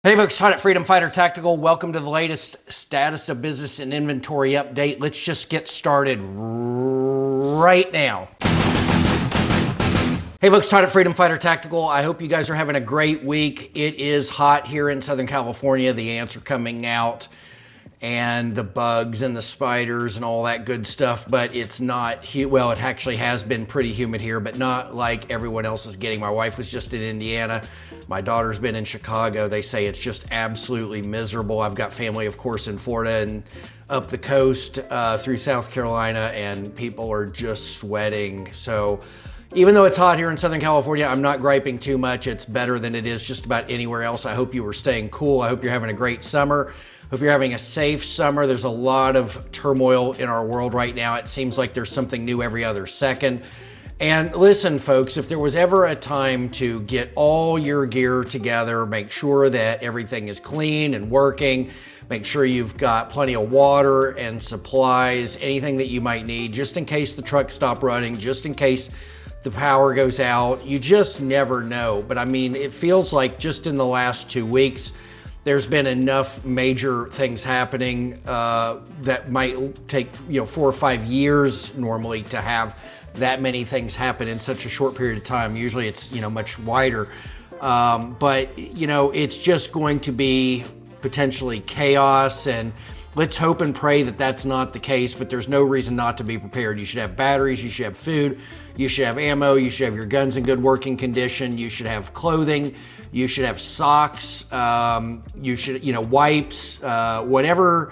Hey folks, Todd at Freedom Fighter Tactical. Welcome to the latest status of business and inventory update. Let's just get started right now. Hey folks, Todd at Freedom Fighter Tactical. I hope you guys are having a great week. It is hot here in Southern California. The ants are coming out and the bugs and the spiders and all that good stuff, but it's not, well, it actually has been pretty humid here, but not like everyone else is getting. My wife was just in Indiana. My daughter's been in Chicago. They say it's just absolutely miserable. I've got family, of course, in Florida and up the coast through South Carolina, and people are just sweating. So even though it's hot here in Southern California, I'm not griping too much. It's better than it is just about anywhere else. I hope you were staying cool. I hope you're having a great summer. Hope you're having a safe summer. There's a lot of turmoil in our world right now. It seems like there's something new every other second. And listen, folks, if there was ever a time to get all your gear together, make sure that everything is clean and working, make sure you've got plenty of water and supplies, anything that you might need, just in case the trucks stop running, just in case the power goes out. You just never know. But I mean, it feels like just in the last 2 weeks, there's been enough major things happening that might take 4 or 5 years normally to have that many things happen in such a short period of time. Usually it's much wider, but it's just going to be potentially chaos, and let's hope and pray that that's not the case. But there's no reason not to be prepared. You should have batteries, you should have food, you should have ammo, you should have your guns in good working condition, you should have clothing, you should have socks, you should, wipes, whatever,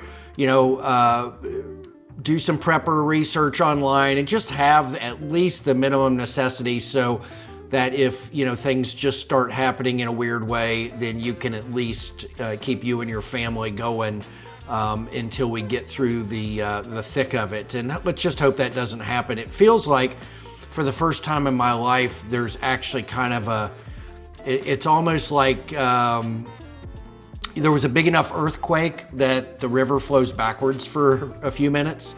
do some prepper research online and just have at least the minimum necessities so that if, things just start happening in a weird way, then you can at least keep you and your family going until we get through the thick of it. And let's just hope that doesn't happen. It feels like for the first time in my life, there's actually kind of it's almost like there was a big enough earthquake that the river flows backwards for a few minutes.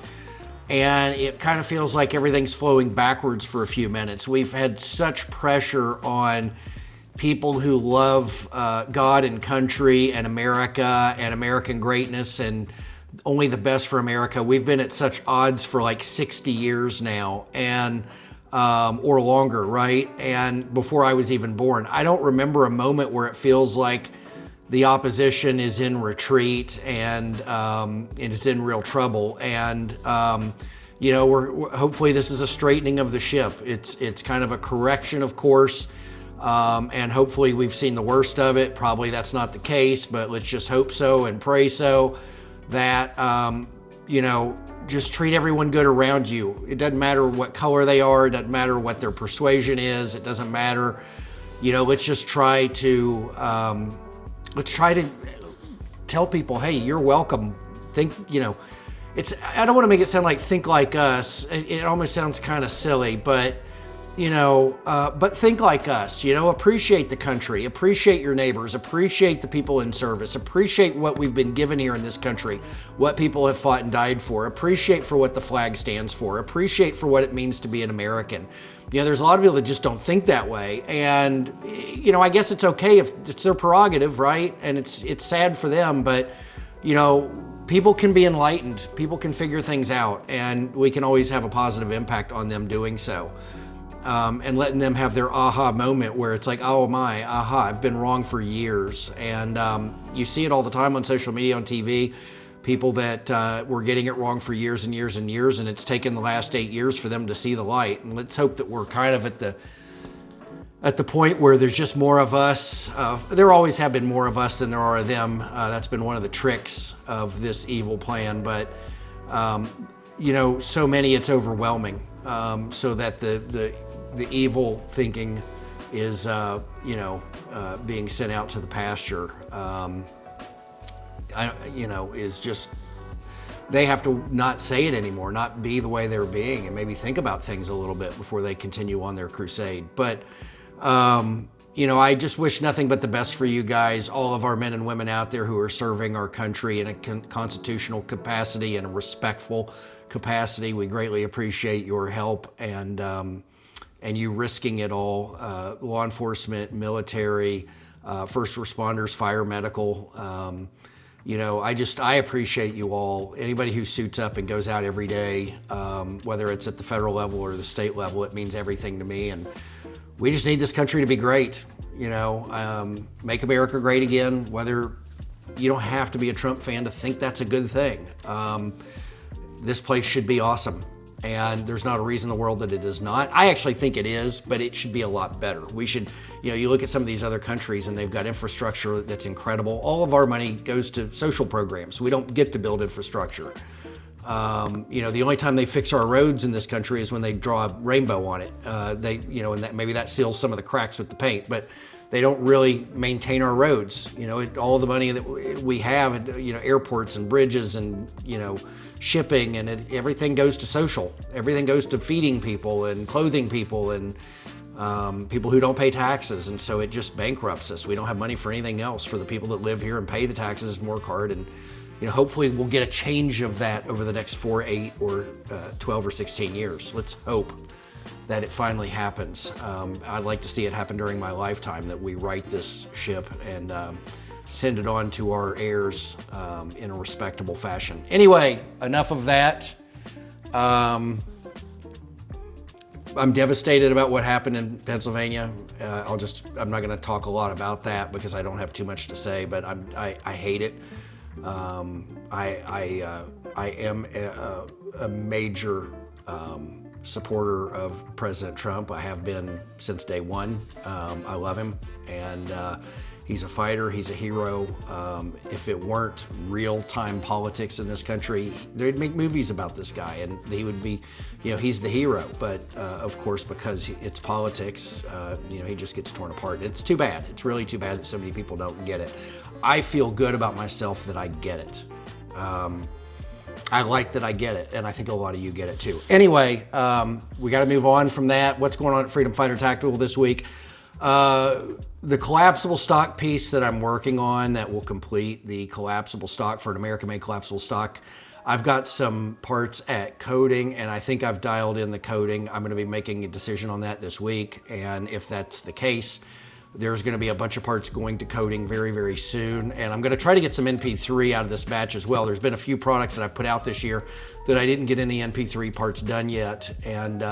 And it kind of feels like everything's flowing backwards for a few minutes. We've had such pressure on people who love God and country and America and American greatness and only the best for America. We've been at such odds for like 60 years now, and or longer, right? And before I was even born, I don't remember a moment where it feels like the opposition is in retreat and it is in real trouble. And we're hopefully this is a straightening of the ship. It's kind of a correction, of course, and hopefully we've seen the worst of it. Probably that's not the case, but let's just hope so and pray so that just treat everyone good around you. It doesn't matter what color they are. It doesn't matter what their persuasion is. It doesn't matter. Let's just try to tell people, hey, you're welcome. I don't want to make it sound like think like us. It almost sounds kind of silly, but think like us, appreciate the country, appreciate your neighbors, appreciate the people in service, appreciate what we've been given here in this country, what people have fought and died for, appreciate for what the flag stands for, appreciate for what it means to be an American. There's a lot of people that just don't think that way. And, I guess it's okay if it's their prerogative, right? And it's sad for them, but, people can be enlightened, people can figure things out, and we can always have a positive impact on them doing so. And letting them have their aha moment where it's like, oh my, aha, I've been wrong for years. And you see it all the time on social media, on TV, people that were getting it wrong for years and years and years, and it's taken the last 8 years for them to see the light. And let's hope that we're kind of at the point where there's just more of us. There always have been more of us than there are of them. That's been one of the tricks of this evil plan. But, so many, it's overwhelming. So that the evil thinking is, being sent out to the pasture, is just, they have to not say it anymore, not be the way they're being, and maybe think about things a little bit before they continue on their crusade. But, I just wish nothing but the best for you guys, all of our men and women out there who are serving our country in a constitutional capacity and a respectful capacity. We greatly appreciate your help and you risking it all, law enforcement, military, first responders, fire, medical. You know, I appreciate you all. Anybody who suits up and goes out every day, whether it's at the federal level or the state level, it means everything to me. And we just need this country to be great. You know, make America great again. Whether you don't have to be a Trump fan to think that's a good thing. This place should be awesome. And there's not a reason in the world that it is not. I actually think it is, but it should be a lot better. We should, you know, you look at some of these other countries and they've got infrastructure that's incredible. All of our money goes to social programs. We don't get to build infrastructure. You know, the only time they fix our roads in this country is when they draw a rainbow on it. You know, and that maybe that seals some of the cracks with the paint, but they don't really maintain our roads. You know, all the money that we have, you know, airports and bridges and, you know, shipping and everything goes to social. Everything goes to feeding people and clothing people and people who don't pay taxes. And so it just bankrupts us. We don't have money for anything else for the people that live here and pay the taxes and work hard. And, you know, hopefully we'll get a change of that over the next 4, 8, or 12 or 16 years. Let's hope that it finally happens. I'd like to see it happen during my lifetime, that we right this ship and send it on to our heirs in a respectable fashion. Anyway, enough of that. I'm devastated about what happened in Pennsylvania. I'm not going to talk a lot about that because I don't have too much to say, but I hate it. I am a major supporter of President Trump. I have been since day one. I love him, and he's a fighter. He's a hero. If it weren't real-time politics in this country, they'd make movies about this guy, and he would be, you know, he's the hero. But of course, because it's politics, you know, he just gets torn apart. It's too bad. It's really too bad that so many people don't get it. I feel good about myself that I get it. I like that I get it, and I think a lot of you get it too. Anyway, we got to move on from that. What's going on at Freedom Fighter Tactical this week? The collapsible stock piece that I'm working on that will complete the collapsible stock for an American-made collapsible stock. I've got some parts at coding, and I think I've dialed in the coding. I'm going to be making a decision on that this week, and if that's the case, there's going to be a bunch of parts going to coding very, very soon. And I'm going to try to get some NP3 out of this batch as well. There's been a few products that I've put out this year that I didn't get any NP3 parts done yet. And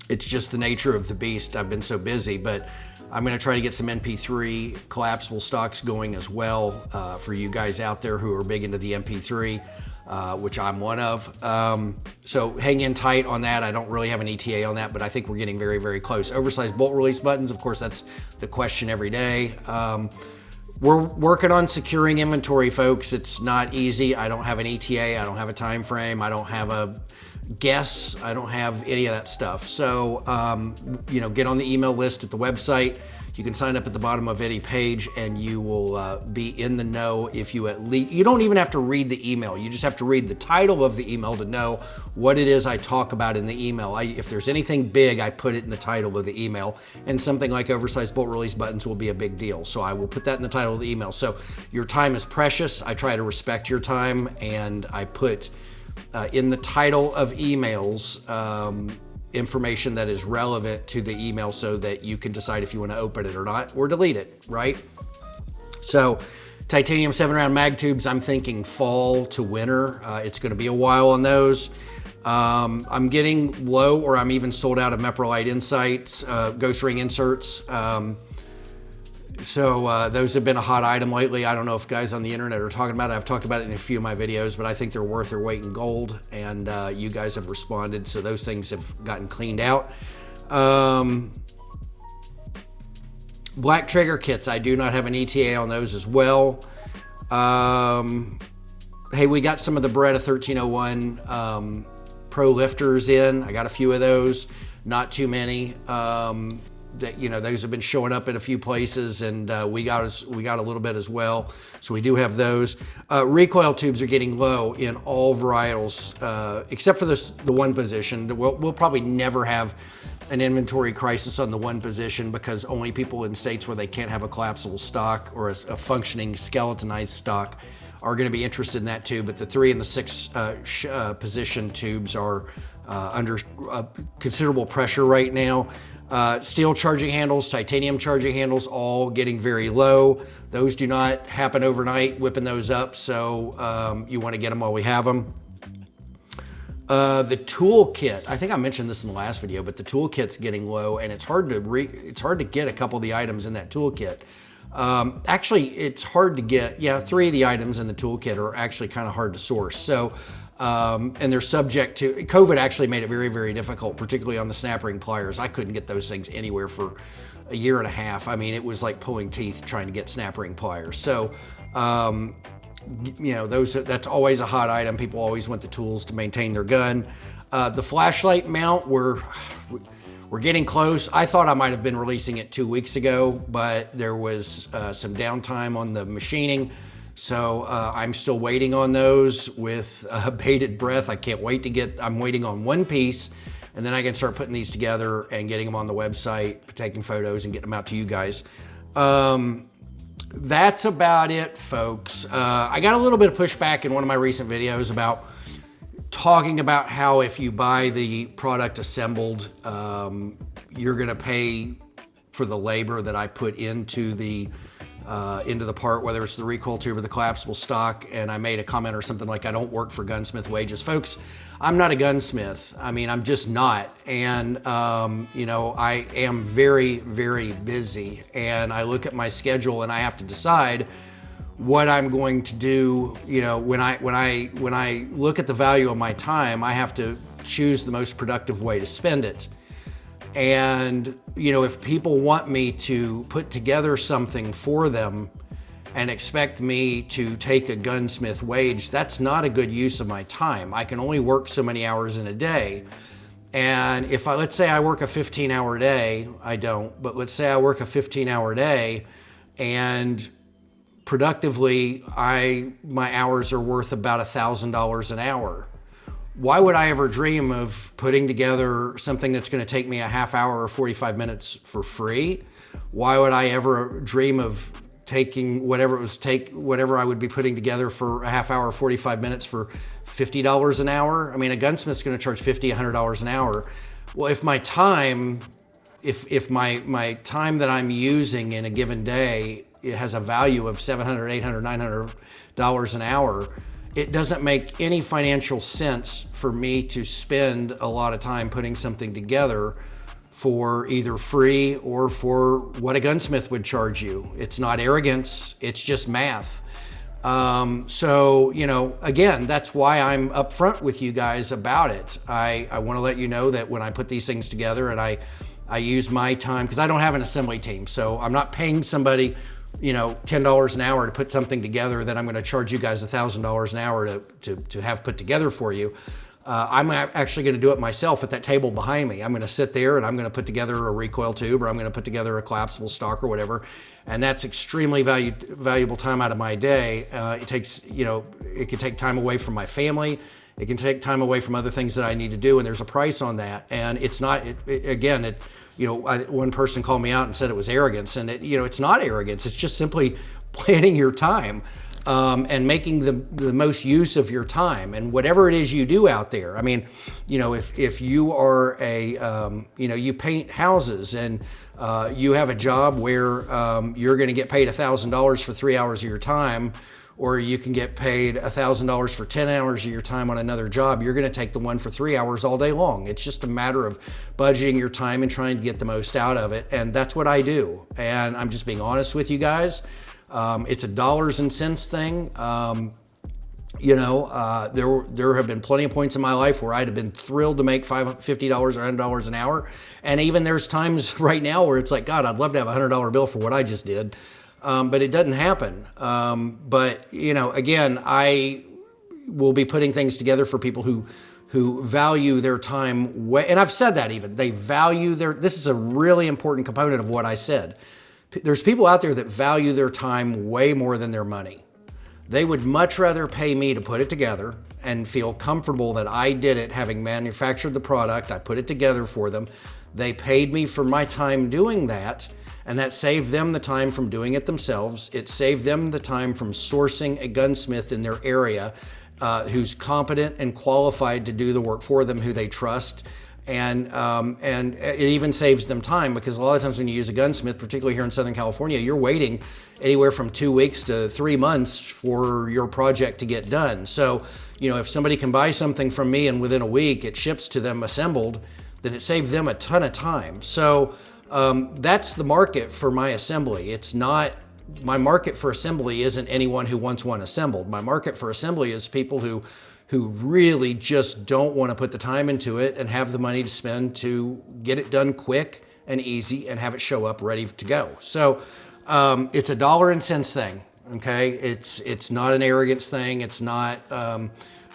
it's just the nature of the beast. I've been so busy, but I'm going to try to get some NP3 collapsible stocks going as well for you guys out there who are big into the NP3. Which I'm one of. So hang in tight on that. I don't really have an ETA on that, but I think we're getting very, very close. Oversized bolt release buttons, of course, that's the question every day. We're working on securing inventory, folks. It's not easy. I don't have an ETA. I don't have a time frame. I don't have a guess. I don't have any of that stuff. So, you know, get on the email list at the website. You can sign up at the bottom of any page and you will be in the know if you at least, you don't even have to read the email. You just have to read the title of the email to know what it is I talk about in the email. If there's anything big, I put it in the title of the email, and something like oversized bolt release buttons will be a big deal. So I will put that in the title of the email. So your time is precious. I try to respect your time, and I put in the title of emails, information that is relevant to the email so that you can decide if you want to open it or not or delete it, right? So titanium 7-round mag tubes, I'm thinking fall to winter. It's going to be a while on those. I'm getting low, or I'm even sold out of Meprolite Insights, ghost ring inserts. So those have been a hot item lately. I don't know if guys on the internet are talking about it. I've talked about it in a few of my videos, but I think they're worth their weight in gold, and you guys have responded, so those things have gotten cleaned out. Black trigger kits, I do not have an ETA on those as well. Hey, we got some of the Beretta 1301 Pro lifters in. I got a few of those, not too many. That, you know, those have been showing up in a few places, and we got a little bit as well, so we do have those. Recoil tubes are getting low in all varietals, except for the one position. We'll probably never have an inventory crisis on the one position, because only people in states where they can't have a collapsible stock or a functioning skeletonized stock are going to be interested in that tube. But the 3 and the 6 position tubes are under considerable pressure right now. Steel charging handles, titanium charging handles, all getting very low. Those do not happen overnight, whipping those up, so you want to get them while we have them. The toolkit, I think I mentioned this in the last video, but the toolkit's getting low, and it's hard to get a couple of the items in that toolkit. Actually, it's hard to get, 3 of the items in the toolkit are actually kind of hard to source. So, and they're subject to, COVID actually made it very, very difficult, particularly on the snap ring pliers. I couldn't get those things anywhere for a year and a half. I mean, it was like pulling teeth trying to get snap ring pliers. So, that's always a hot item. People always want the tools to maintain their gun. The flashlight mount, we're getting close. I thought I might have been releasing it 2 weeks ago, but there was some downtime on the machining. So I'm still waiting on those with bated breath. I can't wait I'm waiting on one piece, and then I can start putting these together and getting them on the website, taking photos and getting them out to you guys. That's about it, folks. I got a little bit of pushback in one of my recent videos about talking about how if you buy the product assembled, you're gonna pay for the labor that I put into the part, whether it's the recoil tube or the collapsible stock. And I made a comment or something like, I don't work for gunsmith wages. Folks, I'm not a gunsmith. I mean, I'm just not. And, I am very, very busy, and I look at my schedule and I have to decide what I'm going to do. When I look at the value of my time, I have to choose the most productive way to spend it. And, if people want me to put together something for them and expect me to take a gunsmith wage, that's not a good use of my time. I can only work so many hours in a day. And let's say I work a 15-hour day, I don't, but let's say I work a 15-hour day, and productively, my hours are worth about $1,000 an hour. Why would I ever dream of putting together something that's going to take me a half hour or 45 minutes for free? Why would I ever dream of taking whatever I would be putting together for a half hour or 45 minutes for $50 an hour? I mean, a gunsmith's going to charge $50, $100 an hour. Well, if my time that I'm using in a given day, it has a value of $700, $800, $900 an hour, it doesn't make any financial sense for me to spend a lot of time putting something together for either free or for what a gunsmith would charge you. It's not arrogance, it's just math. So, again, that's why I'm upfront with you guys about it. I want to let you know that when I put these things together and I use my time, because I don't have an assembly team, so I'm not paying somebody $10 an hour to put something together that I'm going to charge you guys $1,000 an hour to have put together for you. I'm actually going to do it myself at that table behind me. I'm going to sit there and I'm going to put together a recoil tube, or I'm going to put together a collapsible stock or whatever. And that's extremely valuable time out of my day. It takes, it can take time away from my family. It can take time away from other things that I need to do, and there's a price on that. And it's not, one person called me out and said it was arrogance, and it's not arrogance. It's just simply planning your time and making the most use of your time, and whatever it is you do out there. I mean, if you are you paint houses and you have a job where you're going to get paid $1,000 for 3 hours of your time, or you can get paid $1,000 for 10 hours of your time on another job, you're going to take the one for 3 hours all day long. It's just a matter of budgeting your time and trying to get the most out of it. And that's what I do. And I'm just being honest with you guys. It's a dollars and cents thing. There have been plenty of points in my life where I'd have been thrilled to make $50 or $100 an hour. And even there's times right now where it's like, God, I'd love to have a $100 bill for what I just did. But it doesn't happen. But again, I will be putting things together for people who value their time. And I've said that even. They value this is a really important component of what I said. There's people out there that value their time way more than their money. They would much rather pay me to put it together and feel comfortable that I did it, having manufactured the product. I put it together for them. They paid me for my time doing that. And that saved them the time from doing it themselves. It saved them the time from sourcing a gunsmith in their area who's competent and qualified to do the work for them, who they trust. And it even saves them time, because a lot of times when you use a gunsmith, particularly here in Southern California, you're waiting anywhere from 2 weeks to 3 months for your project to get done. So, if somebody can buy something from me and within a week it ships to them assembled, then it saved them a ton of time. So that's the market for my assembly. It's not, my market for assembly isn't anyone who wants one assembled. My market for assembly is people who really just don't want to put the time into it and have the money to spend to get it done quick and easy and have it show up ready to go. So it's a dollar and cents thing, okay? It's not an arrogance thing. It's not,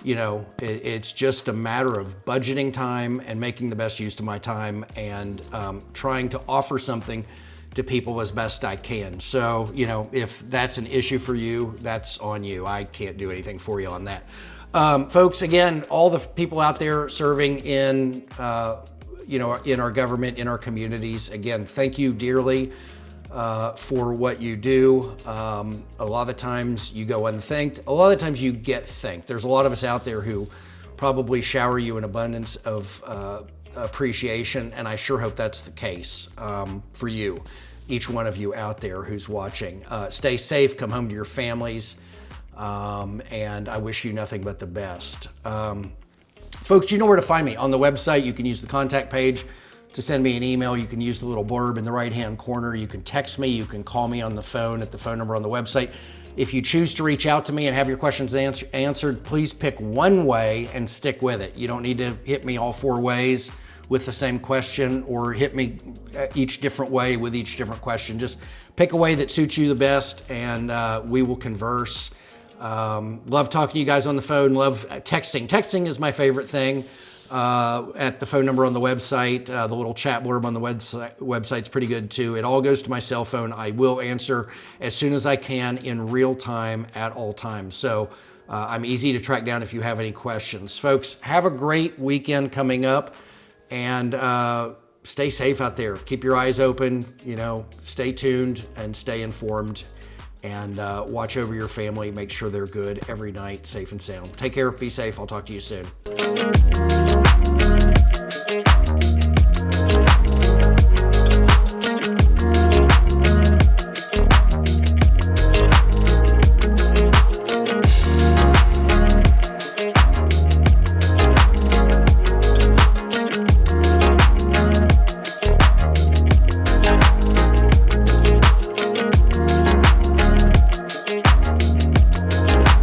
it's just a matter of budgeting time and making the best use of my time and trying to offer something to people as best I can. So, if that's an issue for you, that's on you. I can't do anything for you on that. Folks, again, all the people out there serving in, in our government, in our communities, again, thank you dearly for what you do. A lot of the times you go unthanked. A lot of the times you get thanked. There's a lot of us out there who probably shower you in abundance of appreciation, and I sure hope that's the case for you, each one of you out there who's watching. Stay safe, come home to your families. And I wish you nothing but the best. Folks, you know where to find me. On the website, you can use the contact page to send me an email. You can use the little blurb in the right-hand corner. You can text me. You can call me on the phone at the phone number on the website. If you choose to reach out to me and have your questions answered, please pick one way and stick with it. You don't need to hit me all 4 ways with the same question, or hit me each different way with each different question. Just pick a way that suits you the best, and we will converse. Love talking to you guys on the phone. Love texting. Texting is my favorite thing. At the phone number on the website, the little chat blurb on the website's pretty good too. It all goes to my cell phone. I will answer as soon as I can in real time at all times. So I'm easy to track down if you have any questions. Folks, have a great weekend coming up, and stay safe out there. Keep your eyes open, stay tuned and stay informed. And watch over your family. Make sure they're good every night, safe and sound. Take care. Be safe. I'll talk to you soon.